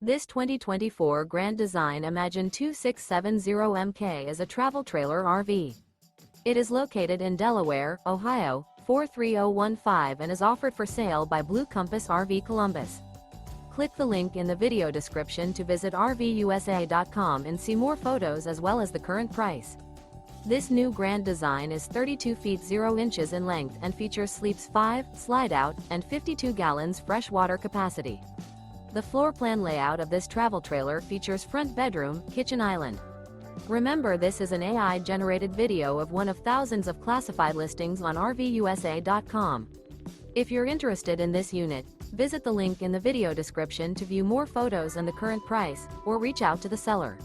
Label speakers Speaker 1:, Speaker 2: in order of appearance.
Speaker 1: This 2024 Grand Design Imagine 2670MK is a travel trailer RV. It is located in Delaware, Ohio, 43015 and is offered for sale by Blue Compass RV Columbus. Click the link in the video description to visit RVUSA.com and see more photos as well as the current price. This new Grand Design is 32 feet 0 inches in length and features sleeps 5, slide-out, and 52 gallons fresh water capacity. The floor plan layout of this travel trailer features front bedroom, kitchen island. Remember, this is an AI-generated video of one of thousands of classified listings on RVUSA.com. If you're interested in this unit, visit the link in the video description to view more photos and the current price, or reach out to the seller.